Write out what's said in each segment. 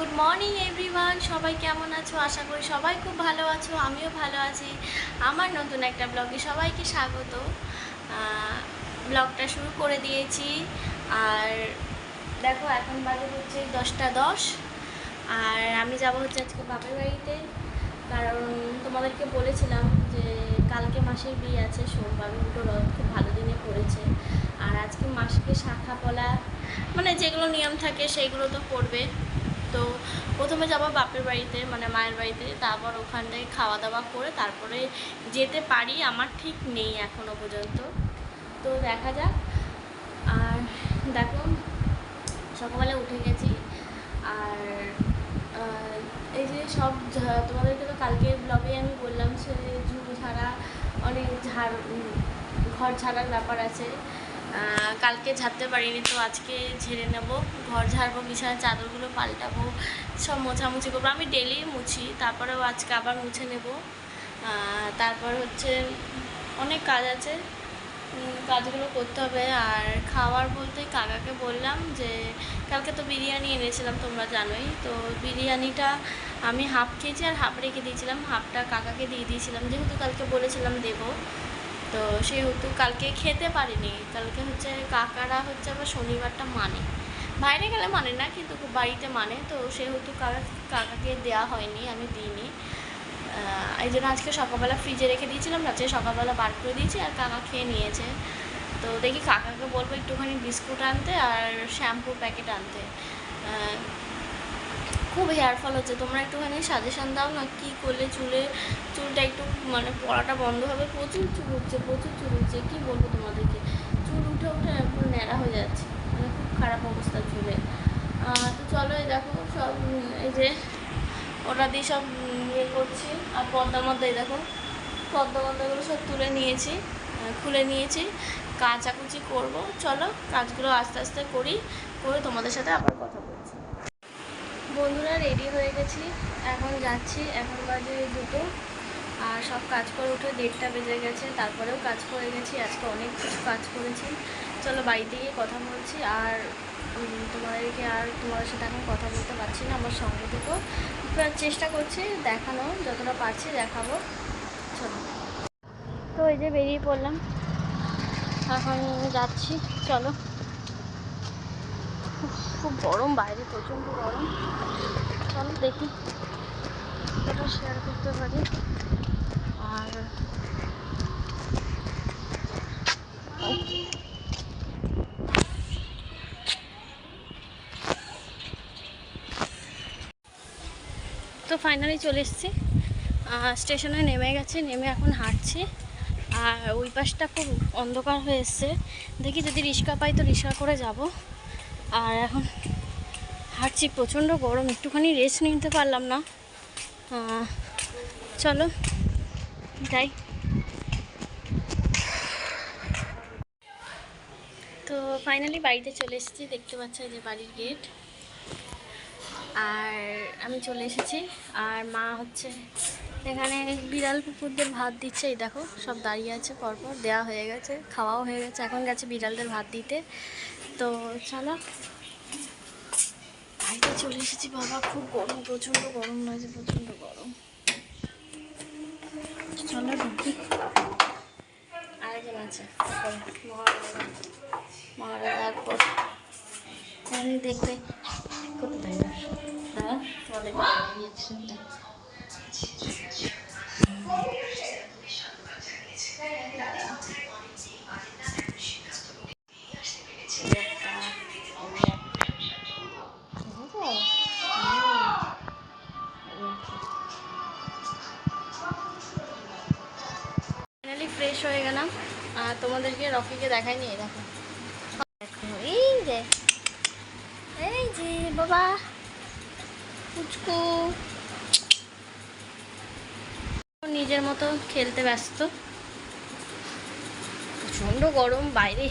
Good morning everyone, সবাই কেমন আছো? আশা করি সবাই খুব ভালো আছো, আমিও ভালো আছি। আমার নতুন একটা ব্লগে সবাইকে স্বাগত। ব্লগটা শুরু করে দিয়েছি। আর দেখো এখন বাজে হচ্ছে 10:10। আর আমি যাব হচ্ছে আজকে বাপের বাড়িতে, কারণ তোমাদেরকে বলেছিলাম যে কালকে মাসের বিয়ে আছে, সোমবার উল্টো রথ খুব ভালো দিনে পড়েছে। আর আজকে মাসকে শাখা পলা মানে যেগুলো নিয়ম থাকে সেইগুলো তো করবে। তো প্রথমে যাবো বাপের বাড়িতে, মানে মায়ের বাড়িতে, তারপর ওখান থেকে খাওয়া দাওয়া করে তারপরে যেতে পারি, আমার ঠিক নেই এখনো পর্যন্ত। তো দেখা যাক। আর দেখো সকালবেলা উঠে গেছি। আর এই যে সব তোমাদেরকে তো কালকে ব্লগে আমি বললাম সে ঝুড়ি ঝাড়া, অনেক ঘর ঝাড়ার ব্যাপার আছে। কালকে ঝাড়তে পারিনি, তো আজকে ঝেড়ে নেব, ঘর ঝাড়বো, বিছানার চাদরগুলো পাল্টাবো, সব মোছামুছি করবো। আমি ডেলি মুছি, তারপরেও আজকে আবার মুছে নেব। তারপর হচ্ছে অনেক কাজ আছে, কাজগুলো করতে হবে। আর খাওয়ার বলতে কাকাকে বললাম যে কালকে তো বিরিয়ানি এনেছিলাম, তোমরা জানোই তো। বিরিয়ানিটা আমি হাফ খেয়েছি আর হাফ রেখে দিয়েছিলাম, হাফটা কাকাকে দিয়ে দিয়েছিলাম, যেহেতু কালকে বলেছিলাম দেবো। তো সেহেতু কালকে খেতে পারিনি। কালকে হচ্ছে কাকারা হচ্ছে আবার শনিবারটা মানে, বাইরে গেলে মানে না, কিন্তু বাড়িতে মানে, তো সেহেতু কাকাকে দেওয়া হয়নি, আমি দিইনি। এই জন্য আজকে সকালবেলা ফ্রিজে রেখে দিয়েছিলাম, আজকে সকালবেলা বার করে দিয়েছি আর কাকা খেয়ে নিয়েছে। তো দেখি কাকাকে বলবো একটুখানি বিস্কুট আনতে আর শ্যাম্পুর প্যাকেট আনতে। খুব হেয়ার ফল হচ্ছে, তোমরা একটুখানি সাজেশান দাও না, কী করলে চুলটা একটু মানে পড়াটা বন্ধ হবে। প্রচুর চুল উঠছে, কী বলবো তোমাদেরকে, চুল উঠে একদম ন্যাড়া হয়ে যাচ্ছে, মানে খুব খারাপ অবস্থা চুলে। তো চলো, এই দেখো সব এই যে ওটা দিয়ে সব ইয়ে করছি। আর পর্দার মধ্যে এই দেখো পর্দাগুলো সব খুলে নিয়েছি, কাচাকুচি করবো। চলো কাজগুলো আস্তে আস্তে করে তোমাদের সাথে আবার কথা বলছি। বন্ধুরা রেডি হয়ে গেছি, এখন যাচ্ছি, এখন বাজে 2টো। আর সব কাজ করে উঠে 1:30 বেজে গেছে, তারপরেও কাজ করে গেছি, আজকে অনেক কিছু কাজ করেছি। চলো বাড়িতে গিয়ে কথা বলছি। আর তোমাদের সাথে এখন কথা বলতে পারছি না, আমার সঙ্গে থেকেও চেষ্টা করছি দেখানো, যতটা পারছি দেখাবো। চলো, তো এই যে বেরিয়ে পড়লাম, এখন যাচ্ছি। চলো, খুব গরম বাইরে, প্রচণ্ড গরম। চলো দেখি এটা শেয়ার করতে পারি। আর তো ফাইনালি চলে এসেছি, স্টেশনে নেমে এখন হাঁটছি। আর ওই পাশটা খুব অন্ধকার হয়ে এসছে, দেখি যদি রিক্সা পাই তো রিক্সা করে যাব। আর এখন হাঁটছি, প্রচণ্ড গরম, একটুখানি রেস্ট নিতে পারলাম না। চলো যাই। তো ফাইনালি বাড়িতে চলে এসেছি, দেখতে পাচ্ছ যে বাড়ির গেট। আর আমি চলে এসেছি, আর মা হচ্ছে এখানে বিড়াল কুকুরদের ভাত দিচ্ছে। এই দেখো সব দাঁড়িয়ে আছে, পরপর দেওয়া হয়ে গেছে, খাওয়াও হয়ে গেছে, এখন গেছে বিড়ালদের ভাত দিতে। তো চলো বাড়িতে চলে এসেছি। বাবা খুব গরম, প্রচণ্ড গরম লাগছে, প্রচণ্ড গরম। চলো ঢুকি। আরেকজন আছে মহারাজার পর দেখবে কোথায় দাদা তোমাদের ফাইনালি ফ্রেশ হয়ে গেলাম। আর তোমাদেরকে রফিকে দেখাইনি, দেখো এই যে বাবা পুচকু নিজের মতো খেলতে ব্যস্ত। প্রচণ্ড গরম বাইরে,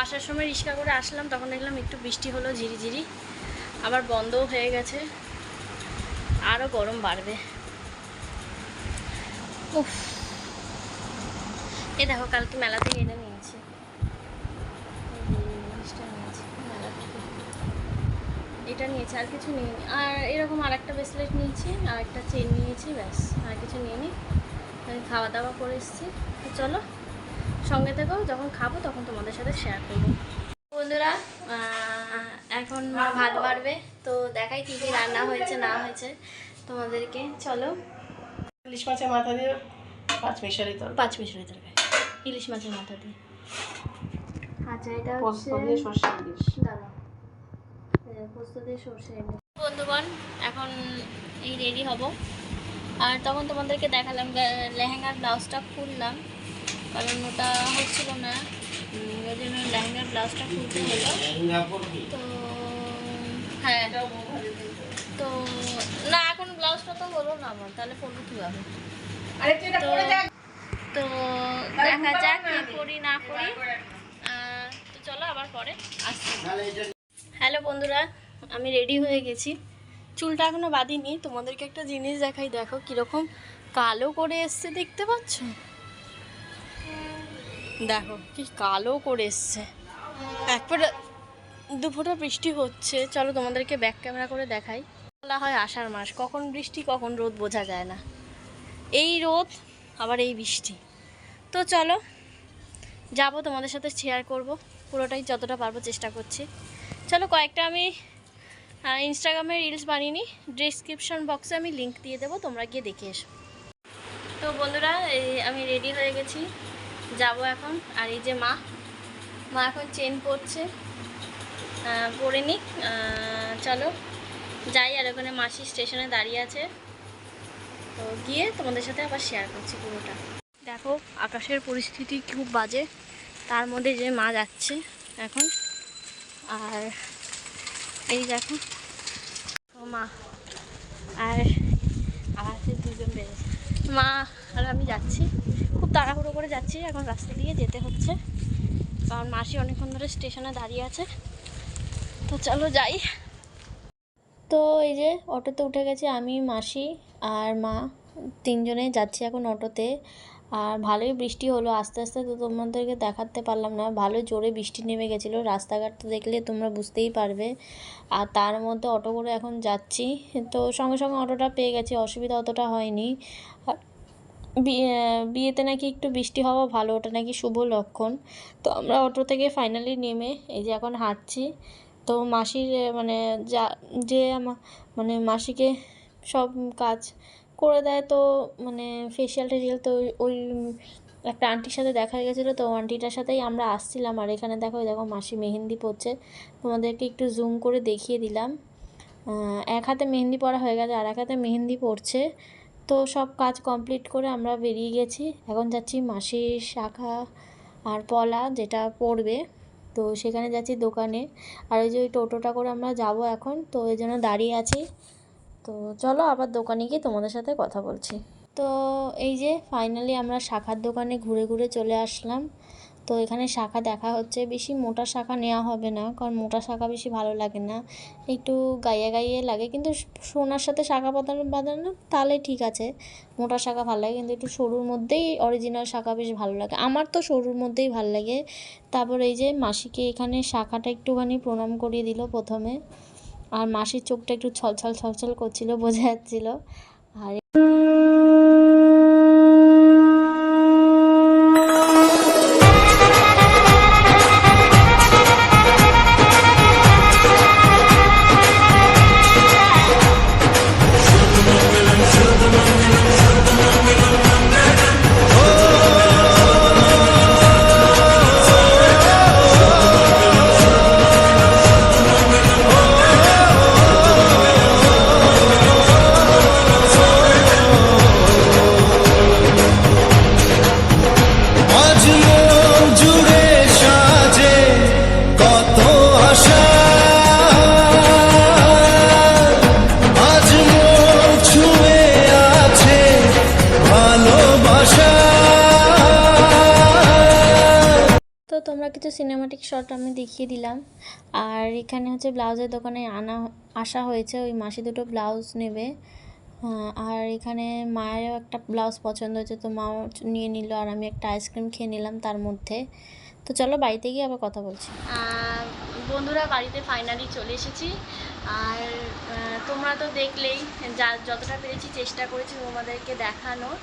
আসার সময় রিক্সা করে আসলাম, তখন দেখলাম একটু বৃষ্টি হলো ঝিরিঝিরি, আবার বন্ধও হয়ে গেছে, আরও গরম বাড়বে। উফ, এ দেখো কালকে মেলা থেকে এনে নিয়েছি, এটা নিয়েছি, আর কিছু নিইনি। আর এরকম আর একটা ব্রেসলেট নিয়েছি, আর একটা চেন নিয়েছি, ব্যাস, আর কিছু নিইনি। আমি খাওয়া দাওয়া করে এসেছি। তো চলো সঙ্গে থেকেও, যখন খাবো তখন তোমাদের সাথে শেয়ার করবো। বন্ধুরা এখন মা ভাত বাড়বে, তো দেখাই কী কী রান্না হয়েছে না হয়েছে তোমাদেরকে। চলো। ইলিশ মাছের মাথা দিয়ে পাঁচমিশালি তরকারি, ইলিশ মাছের মাথা দিয়ে। আচ্ছা, এটা পোস্ত দিয়ে সরষে ইলিশ। দাদা পোস্ত দিয়ে সরষে ইলিশ। বন্ধুগণ এখন এই রেডি হব, আর তখন তোমাদেরকে দেখালাম লেহেঙ্গার ব্লাউজটা খুললাম, কারণ ওটা হচ্ছিল না, ওই জন্য লেহেঙ্গার ব্লাউজটা খুলতে হলো। তো হ্যাঁ, তো না এখন ব্লাউজটা তো হলো না আমার, তাহলে পরবো কীভাবে? তো দেখা যাক কি করি না করি। তো চলো আবার পরে আসছি। হ্যালো বন্ধুরা, আমি রেডি হয়ে গেছি, চুলটা এখনও বাঁধিনি। তোমাদেরকে একটা জিনিস দেখাই, দেখো কীরকম কালো করে এসছে, দেখতে পাচ্ছ? দেখো কি কালো করে এসছে, একবারে দুফোঁটা বৃষ্টি হচ্ছে। চলো তোমাদেরকে ব্যাক ক্যামেরা করে দেখাই। বলা হয় আষাঢ় মাস, কখন বৃষ্টি কখন রোদ বোঝা যায় না। এই রোদ আবার এই বৃষ্টি। তো চলো যাবো, তোমাদের সাথে শেয়ার করব পুরোটাই, যতটা পারবো চেষ্টা করছি। চলো, কয়েকটা আমি ইনস্টাগ্রামে রিলস বানিয়ে ডিসক্রিপশন বক্সে আমি লিঙ্ক দিয়ে দেবো, তোমরা গিয়ে দেখে এসো। তো বন্ধুরা আমি রেডি হয়ে গেছি, যাব এখন। আর এই যে মা এখন চেন পরছে, পরে নিক। চলো যাই, আর ওখানে মাসি স্টেশনে দাঁড়িয়ে আছে, তো গিয়ে তোমাদের সাথে আবার শেয়ার করছি পুরোটা। দেখো আকাশের পরিস্থিতি খুব বাজে, তার মধ্যে যে মা যাচ্ছে এখন। আর এই দেখো ও মা আর আকাশের দুজন বেড়েছে, মা আর আমি যাচ্ছি, খুব তাড়াহুড়ো করে যাচ্ছি। এখন রাস্তা দিয়ে যেতে হচ্ছে, কারণ মাসি অনেকক্ষণ ধরে স্টেশনে দাঁড়িয়ে আছে। তো চলো যাই। তো এই যে অটোতে উঠে গেছি আমি, মাসি আর মা, তিনজনে যাচ্ছি এখন অটোতে। আর ভালোই বৃষ্টি হলো আস্তে আস্তে, তো তোমাদেরকে দেখাতে পারলাম না, ভালোই জোরে বৃষ্টি নেমে গেছিলো। রাস্তাঘাট তো দেখলে তোমরা বুঝতেই পারবে। আর তার মধ্যে অটো করে এখন যাচ্ছি, তো সঙ্গে সঙ্গে অটোটা পেয়ে গেছি, অসুবিধা অতটা হয়নি। আর বিয়েতে নাকি একটু বৃষ্টি হওয়া ভালো, ওটা নাকি শুভ লক্ষণ। তো আমরা অটো থেকে ফাইনালি নেমে এই যে এখন হাঁটছি। তো মাসির মানে যে মানে মাসিকে সব কাজ করে দেয়, তো মানে ফেশিয়াল টেশিয়াল, তো ওই একটা আন্টির সাথে দেখা গেছিলো, তো আন্টিটার সাথেই আমরা আসছিলাম। আর এখানে দেখো মাসি মেহেন্দি পরছে, তোমাদেরকে একটু জুম করে দেখিয়ে দিলাম। এক হাতে মেহেন্দি পরা হয়ে গেছে, আর এক হাতে মেহেন্দি পরছে। তো সব কাজ কমপ্লিট করে আমরা বেরিয়ে গেছি, এখন যাচ্ছি মাসির শাখা আর পলা যেটা পড়বে, তো সেখানে যাচ্ছি দোকানে। আর ওই যে ওই টোটোটা করে আমরা যাব এখন, তো এই জন্য দাঁড়িয়ে আছি। তো চলো আবার দোকানে গিয়ে তোমাদের সাথে কথা বলছি। তো এই যে ফাইনালি আমরা শাখার দোকানে ঘুরে ঘুরে চলে আসলাম। তো এখানে শাখা দেখা হচ্ছে, বেশি মোটা শাখা নেওয়া হবে না, কারণ মোটা শাখা বেশি ভালো লাগে না, একটু গাইয়ে গাইয়ে লাগে। কিন্তু সোনার সাথে শাখা বাঁধানো তাহলে ঠিক আছে, মোটা শাখা ভালো লাগে, কিন্তু একটু সরুর মধ্যেই অরিজিনাল শাখা বেশ ভালো লাগে, আমার তো সরুর মধ্যেই ভালো লাগে। তারপর এই যে মাসিকে এখানে শাখাটা একটুখানি প্রণাম করিয়ে দিল প্রথমে, আর মাসির চোখটা একটু ছলছল ছলছল করছিল, বোঝা যাচ্ছিলো। আর তোমরা কিছু সিনেমাটিক শট আমি দেখিয়ে দিলাম। আর এখানে হচ্ছে ব্লাউজের দোকানে আসা হয়েছে, ওই মাসি দুটো ব্লাউজ নেবে। আর এখানে মায়েরও একটা ব্লাউজ পছন্দ হয়েছে, তো মাও নিয়ে নিল, আর আমি একটা আইসক্রিম খেয়ে নিলাম তার মধ্যে। তো চলো বাড়িতে গিয়ে আবার কথা বলছি। বন্ধুরা বাড়িতে ফাইনালি চলে এসেছি। আর তোমরা তো দেখলেই, যতটা পেরেছি চেষ্টা করেছি তোমাদেরকে দেখানোর।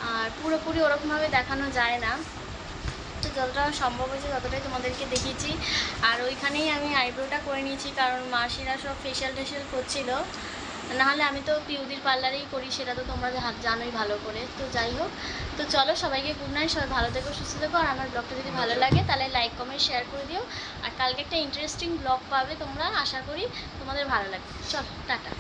আর পুরোপুরি ওরকমভাবে দেখানো যায় না, তো যতটা সম্ভব হয়েছে ততটাই তোমাদেরকে দেখিয়েছি। আর ওইখানেই আমি আইব্রোটা করে নিয়েছি, কারণ মাসিরা সব ফেশিয়াল টেশিয়াল করছিল। নাহলে আমি তো পিউদির পার্লারেই করি, সেটা তো তোমরা জানোই ভালো করে। তো যাই হোক, তো চলো সবাইকে গুড নাইট, সবাই ভালো থেকো, সুস্থ থেকো। আর আমার ব্লগটা যদি ভালো লাগে তাহলে লাইক কমেন্ট শেয়ার করে দিও। আর কালকে একটা ইন্টারেস্টিং ব্লগ পাবে তোমরা, আশা করি তোমাদের ভালো লাগবে। চলো টাটা।